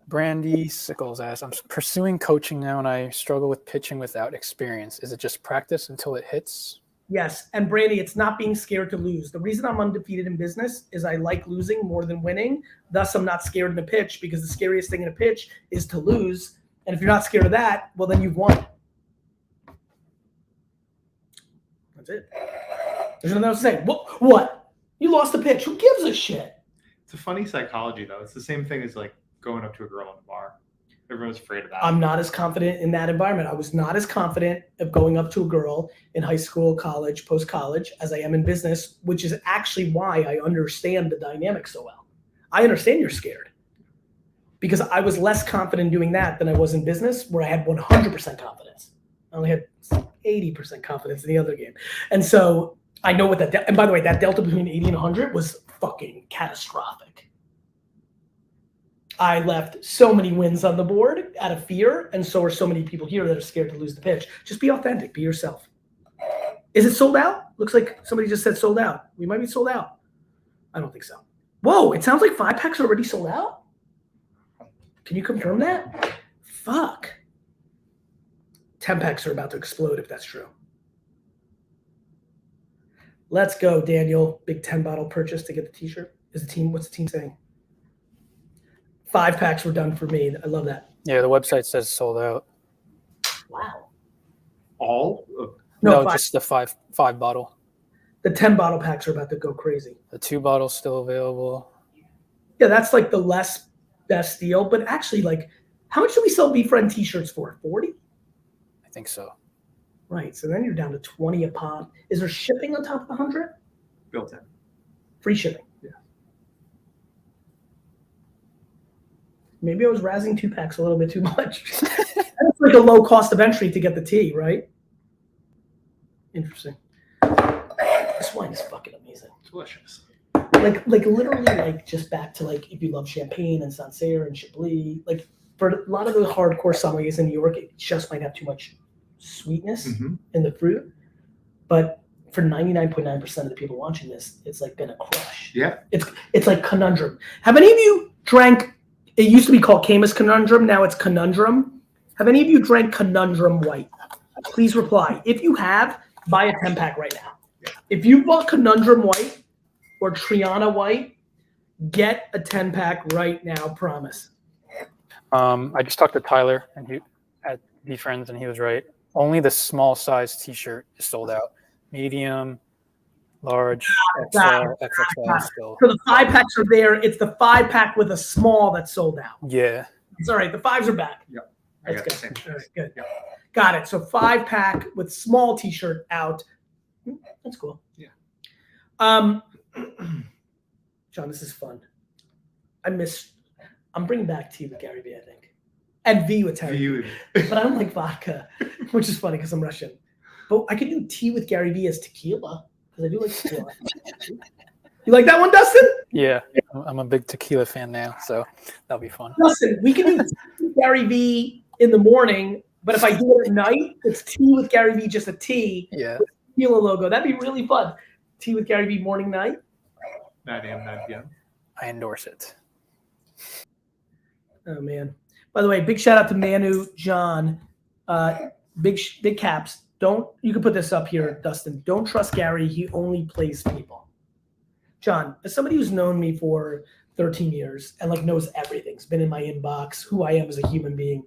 Brandy Sickles asks, "I'm pursuing coaching now and I struggle with pitching without experience. Is it just practice until it hits?" Yes. And Brandy, it's not being scared to lose. The reason I'm undefeated in business is I like losing more than winning. Thus, I'm not scared in a pitch because the scariest thing in a pitch is to lose. And if you're not scared of that, well, then you've won. That's it. There's nothing else to say. What? You lost the pitch. Who gives a shit? It's a funny psychology, though. It's the same thing as like going up to a girl in the bar. Everyone's afraid of that. I'm not as confident in that environment. I was not as confident of going up to a girl in high school, college, post-college as I am in business, which is actually why I understand the dynamic so well. I understand you're scared because I was less confident doing that than I was in business where I had 100% confidence. I only had 80% confidence in the other game. And so I know what that, and by the way, that delta between 80 and 100 was fucking catastrophic. I left so many wins on the board out of fear, and so are so many people here that are scared to lose the pitch. Just be authentic. Be yourself. Is it sold out? Looks like somebody just said sold out. We might be sold out. I don't think so. Whoa, it sounds like 5 packs are already sold out. Can you confirm that? Fuck. 10 packs are about to explode if that's true. Let's go, Daniel. Big 10-bottle purchase to get the t-shirt. What's the team saying? 5 packs were done for me. I love that. Yeah, the website says sold out. Wow. All? No, 5. just the five bottle. The 10-bottle packs are about to go crazy. The 2 bottles still available. Yeah, that's like the best deal. But actually, like, how much do we sell VeeFriend t-shirts for? 40? I think so. Right. So then you're down to 20 a pop. Is there shipping on top of the 100? Built in. Free shipping. Yeah. Maybe I was razzing 2 packs a little bit too much. That's like a low cost of entry to get the tea, right? Interesting. This wine is fucking amazing. Delicious. Like literally, like just back to like if you love champagne and Sancerre and Chablis, like for a lot of the hardcore sommeliers in New York, it just might have too much sweetness in the fruit. But for 99.9% of the people watching this, it's like been a crush. Yeah. It's like conundrum. Have any of you drank? It used to be called Camus Conundrum. Now it's Conundrum. Have any of you drank Conundrum White? Please reply. If you have, buy a 10-pack right now. Yeah. If you bought Conundrum White or Triana White, get a 10-pack right now. Promise. I just talked to Tyler and at VeeFriends, and he was right. Only the small size T-shirt is sold out. Medium, large, XL, XXL still. So the 5-packs are there. It's the 5-pack with a small that's sold out. Yeah. It's all right. The 5s are back. Yep. That's good. All right, good. Yep. Got it. So 5-pack with small T-shirt out. That's cool. Yeah. John, this is fun. I miss I'm bringing back tea with Gary Vee, I think. And V with Terry. But I don't like vodka, which is funny because I'm Russian. But I could do tea with Gary Vee as tequila because I do like tequila. You like that one, Dustin? Yeah, I'm a big tequila fan now, so that'll be fun. Dustin, we can do tea with Gary Vee in the morning, but if I do it at night, it's tea with Gary Vee, just a T. Yeah. With the tequila logo. That'd be really fun. Tea with Gary Vee morning, night. 9 a.m., 9 p.m. I endorse it. Oh, man. By the way, big shout out to Manu, John. Big caps. You can put this up here, Dustin. Don't trust Gary. He only plays people. John, as somebody who's known me for 13 years and like knows everything, has been in my inbox, who I am as a human being,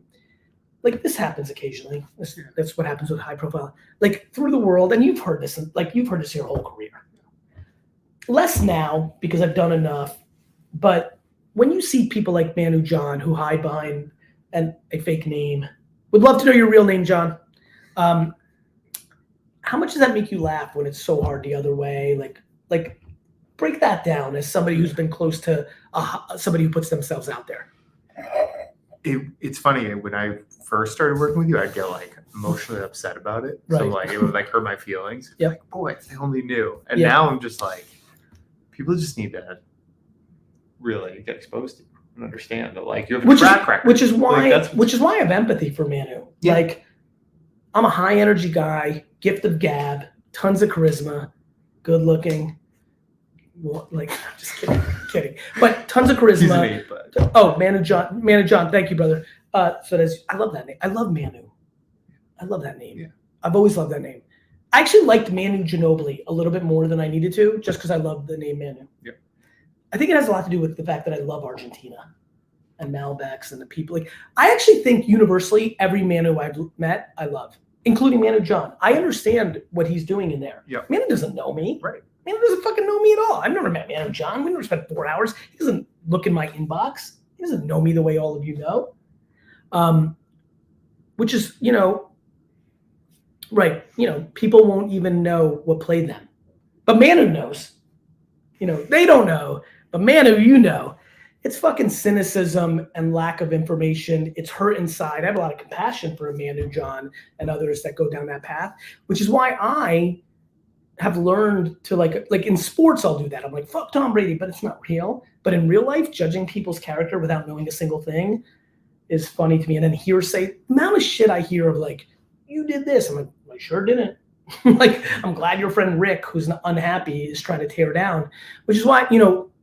like this happens occasionally. That's what happens with high profile. Like through the world, and you've heard this your whole career. Less now because I've done enough, but when you see people like Manu John who hide behind a fake name, would love to know your real name, John. How much does that make you laugh when it's so hard the other way? Like break that down as somebody who's been close to somebody who puts themselves out there. It's funny, when I first started working with you, I'd get like emotionally upset about it. Right. So like it would like hurt my feelings. Yep. Like, boy, if they only knew. And Yeah. now I'm just like, people just need to really get exposed to and understand that like you have a track record. Which is why Like, I have empathy for Manu. Yeah. Like I'm a high energy guy, gift of gab, tons of charisma, good looking. Like I'm just kidding. But tons of charisma. He's an 8, but Oh, Manu John, thank you, brother. I love that name. I love Manu. I love that name. Yeah. I've always loved that name. I actually liked Manu Ginobili a little bit more than I needed to, just because I love the name Manu. Yep. I think it has a lot to do with the fact that I love Argentina and Malbecs and the people. Like I actually think universally every Manu I've met, I love, including Manu John. I understand what he's doing in there. Yep. Manu doesn't know me. Right. Manu doesn't fucking know me at all. I've never met Manu John. We never spent 4 hours. He doesn't look in my inbox. He doesn't know me the way all of you know. Which is, right. People won't even know what played them. But Manu knows. They don't know. But Manu, it's fucking cynicism and lack of information. It's hurt inside. I have a lot of compassion for Manu John and others that go down that path, which is why I have learned to like in sports, I'll do that. I'm like, fuck Tom Brady, but it's not real. But in real life, judging people's character without knowing a single thing is funny to me. And then hearsay, the amount of shit I hear of like, you did this. I'm like, I sure didn't. Like, I'm glad your friend Rick, who's unhappy, is trying to tear down, which is why,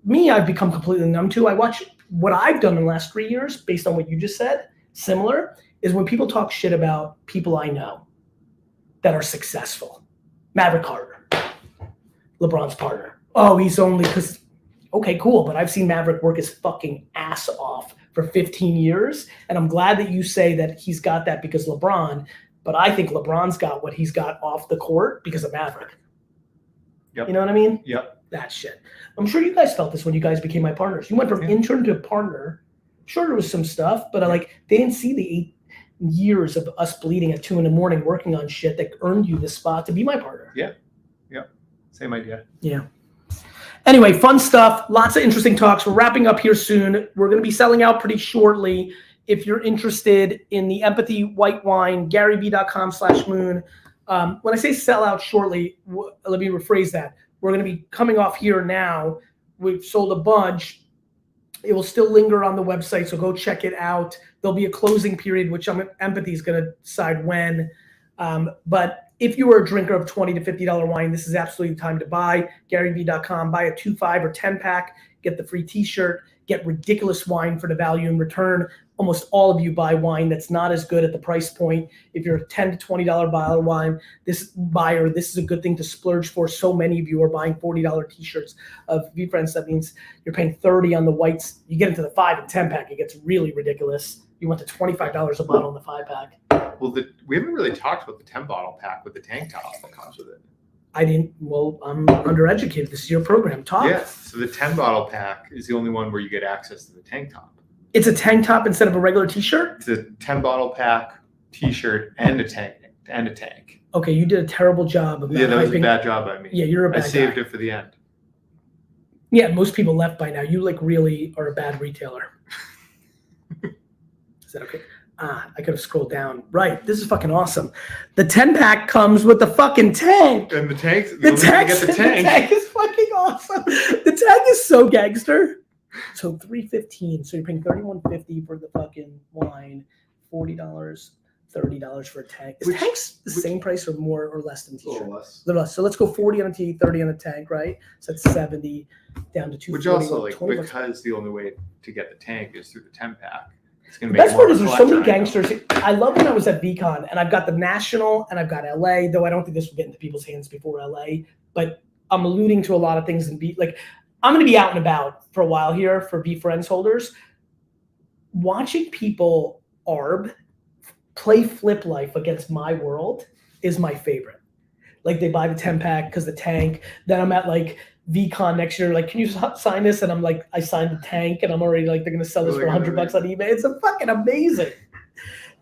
me, I've become completely numb to. I watch what I've done in the last 3 years based on what you just said. Similar is when people talk shit about people I know that are successful. Maverick Carter, LeBron's partner. Oh, he's only because, okay, cool. But I've seen Maverick work his fucking ass off for 15 years. And I'm glad that you say that he's got that because LeBron, but I think LeBron's got what he's got off the court because of Maverick. Yep. You know what I mean? Yep. That shit. I'm sure you guys felt this when you guys became my partners. You went from intern to partner. Sure, there was some stuff, but they didn't see the 8 years of us bleeding at 2 a.m. working on shit that earned you the spot to be my partner. Yeah. Same idea. Yeah. Anyway, fun stuff. Lots of interesting talks. We're wrapping up here soon. We're going to be selling out pretty shortly. If you're interested in the Empathy White Wine, GaryVee.com/moon. When I say sell out shortly, let me rephrase that. We're going to be coming off here now. We've sold a bunch. It will still linger on the website, so go check it out. There'll be a closing period, which Empathy is going to decide when. But if you are a drinker of $20 to $50 wine, this is absolutely the time to buy. GaryVee.com, buy a 2, 5, or 10 pack, get the free t-shirt, get ridiculous wine for the value in return. Almost all of you buy wine that's not as good at the price point. If you're a $10 to $20 bottle of wine, this is a good thing to splurge for. So many of you are buying $40 t-shirts of VeeFriends. That means you're paying $30 on the whites. You get into the 5 and 10 pack, it gets really ridiculous. You went to $25 a bottle in the 5 pack. Well, we haven't really talked about the 10 bottle pack with the tank top that comes with it. I didn't. Well, I'm undereducated. This is your program. Talk. Yeah. So the 10 bottle pack is the only one where you get access to the tank top. It's a tank top instead of a regular t-shirt? It's a 10 bottle pack, t-shirt, and a tank. Okay, you did a terrible job of not that was a hyping. bad job by me. Yeah, you're a bad I saved guy. it for the end. Yeah, most people left by now. You really are a bad retailer. Is that okay? I could have scrolled down. Right. This is fucking awesome. The 10-pack comes with the fucking tank. And the tanks. The tank is fucking awesome. The tank is so gangster. So $3.15. So you're paying $31.50 for the fucking wine, $40, $30 for a tank. Is tanks the same price or more or less than t-shirt? A little less. A little less. So let's go 40 on a tee, 30 on a tank, right? So that's 70 down to 240. Which also, like, 20 because the only way to get the tank is through the 10-pack. It's gonna The make best more part is of a there's so many collection item. gangsters. I love when I was at VCon and I've got the National and I've got LA, though I don't think this will get into people's hands before LA, but I'm alluding to a lot of things and I'm going to be out and about for a while here for VeeFriends holders. Watching people play Flip Life against my world is my favorite. Like they buy the 10-pack because the tank, then I'm at like VCon next year, like, can you sign this? And I'm like, I signed the tank and I'm already like, they're going to sell this for $100 on eBay. It's a fucking amazing.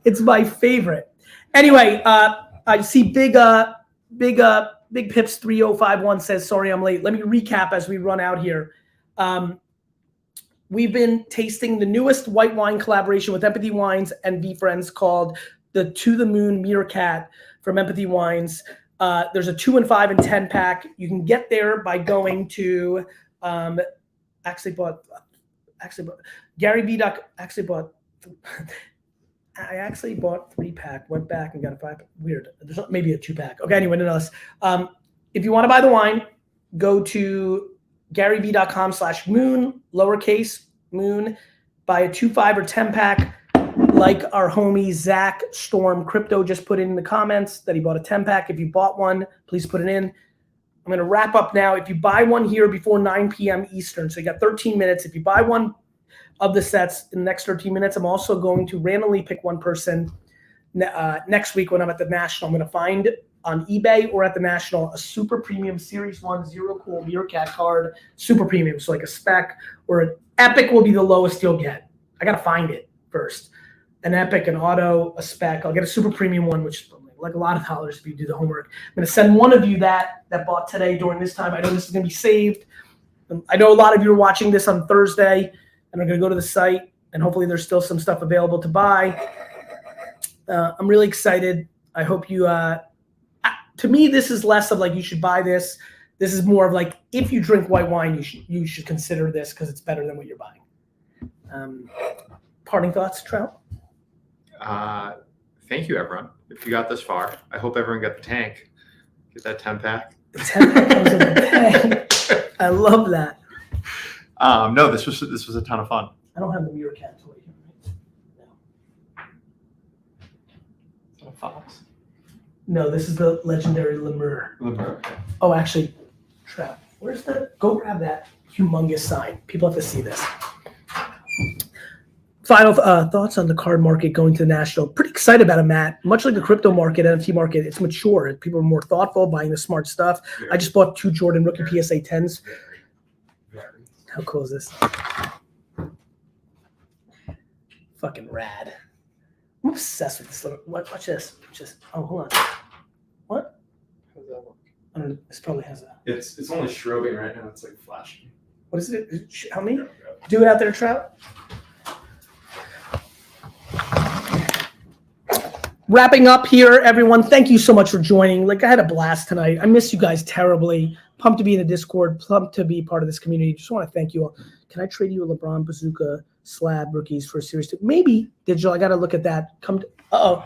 It's my favorite. Anyway, I see Big Pips 3051 says, sorry, I'm late. Let me recap as we run out here. We've been tasting the newest white wine collaboration with Empathy Wines and VeeFriends called the To the Moon Meerkat from Empathy Wines. There's a 2 and 5 and 10-pack. You can get there by going to I actually bought 3-pack, went back and got a 5-pack. Weird. There's maybe a 2-pack. Okay, anyway, nonetheless. If you want to buy the wine, go to GaryVee.com/moon, lowercase moon, buy a 2, 5, or 10-pack. Like our homie Zach Storm Crypto just put in the comments that he bought a 10-pack. If you bought one, please put it in. I'm going to wrap up now. If you buy one here before 9 p.m. Eastern, so you got 13 minutes. If you buy one of the sets in the next 13 minutes, I'm also going to randomly pick one person next week when I'm at the National. I'm going to find on eBay or at the National a super premium Series 1 Zero Cool Meerkat card, super premium. So like a spec or an epic will be the lowest you'll get. I got to find it first. An epic, an auto, a spec. I'll get a super premium one, which is like a lot of dollars if you do the homework. I'm going to send one of you that bought today during this time. I know this is going to be saved. I know a lot of you are watching this on Thursday and are going to go to the site and hopefully there's still some stuff available to buy. I'm really excited. I hope you, to me, this is less of like, you should buy this. This is more of like, if you drink white wine, you should consider this because it's better than what you're buying. Parting thoughts, Trout? Thank you, everyone. If you got this far, I hope everyone got the tank. Get that 10-pack. The 10-pack comes in the tank. I love that. No, this was a ton of fun. I don't have the Meerkat toy here, right? No. Fox. No, this is the legendary Lemur. Oh, actually, Trout, where's the? Go grab that humongous sign. People have to see this. Final thoughts on the card market going to the National. Pretty excited about it, Matt. Much like the crypto market, NFT market, it's mature. People are more thoughtful, buying the smart stuff. I just bought 2 Jordan rookie PSA 10s. How cool is this? Fucking rad. I'm obsessed with this little. Watch this. Oh, hold on. What? How does that work? I don't know. This probably has a. It's only strobing right now. It's like flashing. What is it? Help me. Do it out there, Trout. Wrapping up here, everyone. Thank you so much for joining. Like, I had a blast tonight. I miss you guys terribly. Pumped to be in the Discord. Pumped to be part of this community. Just want to thank you all. Can I trade you a LeBron Bazooka slab rookies for a Series 2? Maybe. Digital. I got to look at that. Uh-oh.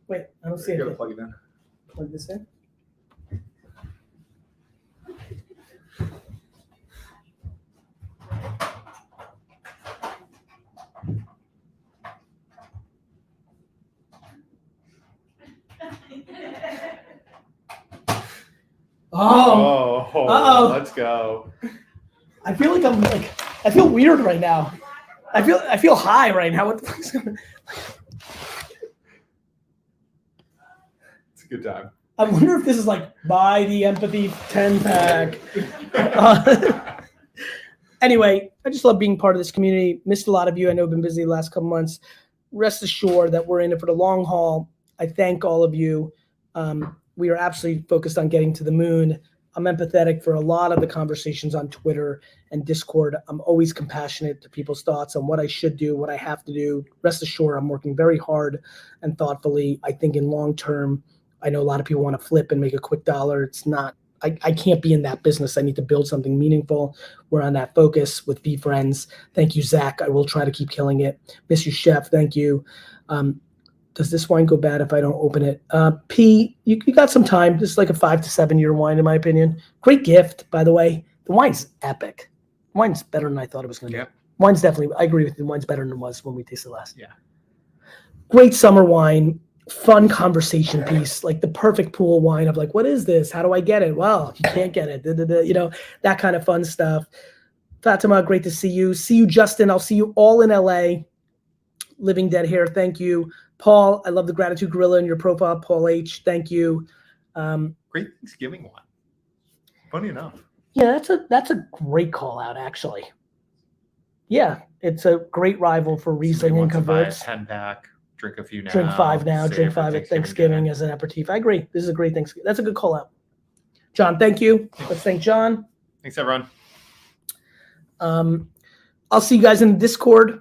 Wait, I don't see it. You gotta plug it in. Plug this in. Oh, uh-oh. Let's go. I feel like I feel weird right now. I feel high right now. What the fuck's going on? It's a good time. I wonder if this is like buy the Empathy 10-pack. Anyway, I just love being part of this community. Missed a lot of you. I know I've been busy the last couple months. Rest assured that we're in it for the long haul. I thank all of you. We are absolutely focused on getting to the moon. I'm empathetic for a lot of the conversations on Twitter and Discord. I'm always compassionate to people's thoughts on what I should do, what I have to do. Rest assured, I'm working very hard and thoughtfully. I think in long term, I know a lot of people want to flip and make a quick dollar. It's not, I can't be in that business. I need to build something meaningful. We're on that focus with VeeFriends. Thank you, Zach. I will try to keep killing it. Miss you, Chef. Thank you. Does this wine go bad if I don't open it? P, you got some time. This is like a 5 to 7 year wine, in my opinion. Great gift, by the way. The wine's epic. Wine's better than I thought it was going to be. Wine's definitely, I agree with you. The wine's better than it was when we tasted it last. Yeah. Great summer wine. Fun conversation piece, like the perfect pool wine of like, what is this? How do I get it? Well, you can't get it. You know, that kind of fun stuff. Fatima, great to see you. See you, Justin. I'll see you all in LA. Living Dead Hair, thank you. Paul, I love the Gratitude Gorilla in your profile. Paul H, thank you. Great Thanksgiving wine. Funny enough. Yeah, that's a great call out, actually. Yeah, it's a great rival for Riesling and converts. 10-pack. Drink a few now. Drink 5 now. Save Drink for 5 at Thanksgiving as an aperitif. I agree. This is a great Thanksgiving. That's a good call out. John, thank you. Let's thank John. Thanks, everyone. I'll see you guys in the Discord.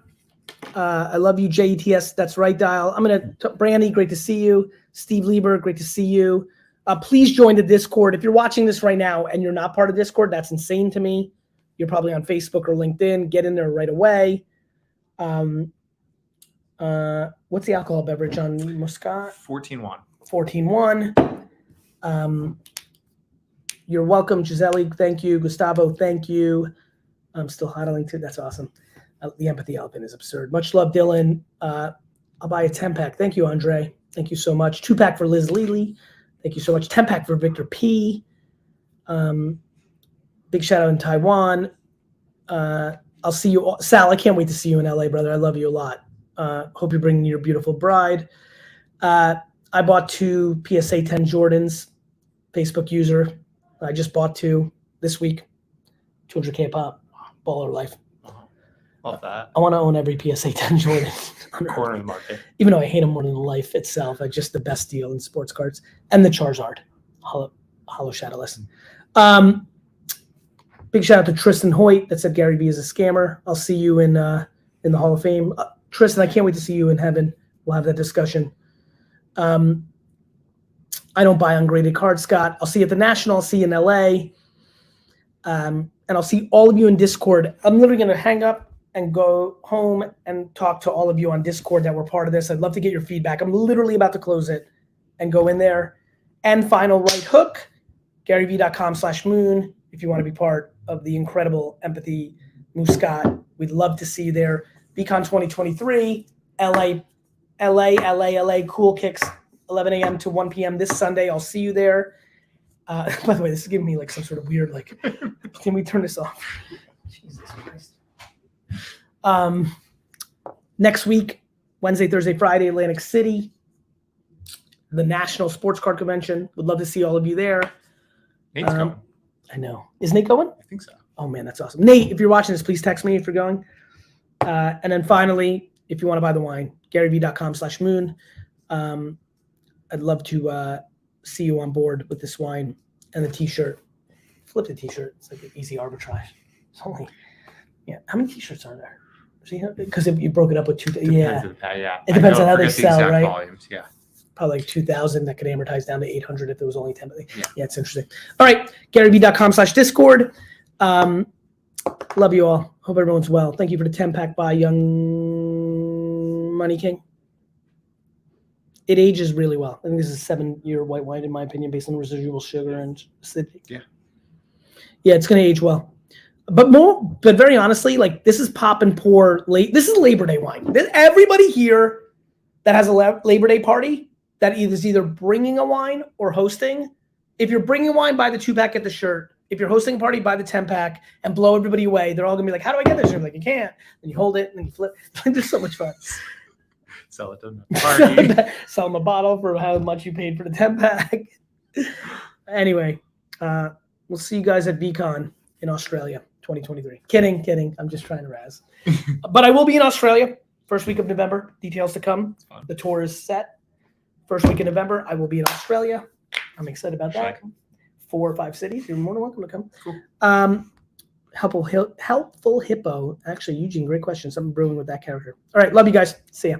I love you, JETS. That's right, Dial. I'm going to, Brandy, great to see you. Steve Lieber, great to see you. Please join the Discord. If you're watching this right now and you're not part of Discord, that's insane to me. You're probably on Facebook or LinkedIn. Get in there right away. What's the alcohol beverage on Muscat? 14-1. 14-1. You're welcome, Gisele. Thank you. Gustavo, thank you. I'm still huddling too. That's awesome. The empathy elephant is absurd. Much love, Dylan. I'll buy a 10-pack. Thank you, Andre. Thank you so much. 2-pack for Liz Lely. Thank you so much. 10-pack for Victor P. Big shout out in Taiwan. I'll see you all. Sal, I can't wait to see you in LA, brother. I love you a lot. Hope you're bringing your beautiful bride. I bought 2 PSA 10 Jordans, Facebook user. I just bought 2 this week. 200K pop. Baller life. Love that. I want to own every PSA 10 Jordan. Corner of the market. Even though I hate them more than life itself, it's just the best deal in sports cards. And the Charizard. Hollow Shadowless. Big shout out to Tristan Hoyt that said Gary Vee is a scammer. I'll see you in the Hall of Fame. Tristan, I can't wait to see you in heaven. We'll have that discussion. I don't buy ungraded cards, Scott. I'll see you at the National. I'll see you in LA. And I'll see all of you in Discord. I'm literally going to hang up and go home and talk to all of you on Discord that were part of this. I'd love to get your feedback. I'm literally about to close it and go in there. And final right hook, GaryVee.com/moon. If you want to be part of the incredible Empathy Muscat, we'd love to see you there. VCon 2023, LA, Cool Kicks, 11 a.m. to 1 p.m. this Sunday. I'll see you there. By the way, this is giving me like some sort of weird, like, can we turn this off? Jesus Christ. Next week, Wednesday, Thursday, Friday, Atlantic City, the National Sports Card Convention. Would love to see all of you there. Nate's going. I know. Is Nate going? I think so. Oh man, that's awesome. Nate, if you're watching this, please text me if you're going. And then finally, if you want to buy the wine, GaryVee.com/moon. I'd love to see you on board with this wine and the t-shirt. Flip the t-shirt. It's like an easy arbitrage. It's only, yeah. How many t-shirts are there? See, because if you broke it up with 2, yeah. It depends on how they sell, right? Volumes, yeah. Probably like 2,000 that could amortize down to 800 if it was only 10. Yeah, it's interesting. All right, GaryVee.com/Discord. Love you all. Hope everyone's well. Thank you for the 10-pack by Young Money King. It ages really well. I think this is a 7-year white wine, in my opinion, based on residual sugar and acidity. Yeah. Yeah, it's going to age well. But very honestly, like this is pop and pour. This is Labor Day wine. Everybody here that has a Labor Day party that is either bringing a wine or hosting. If you're bringing wine, buy the 2-pack, get the shirt. If you're hosting a party, buy the 10-pack and blow everybody away. They're all gonna be like, "How do I get this?" You're like, "You can't." And you hold it and then you flip. It's so much fun. Sell it to them. Party. Sell them a bottle for how much you paid for the 10-pack. Anyway, we'll see you guys at VCon in Australia 2023. Kidding. I'm just trying to razz. But I will be in Australia first week of November. Details to come. The tour is set. First week in November, I will be in Australia. I'm excited about that. 4 or 5 cities. You're more than welcome to come. Cool. Helpful Hippo. Actually, Eugene, great question. Something brewing with that character. All right. Love you guys. See ya.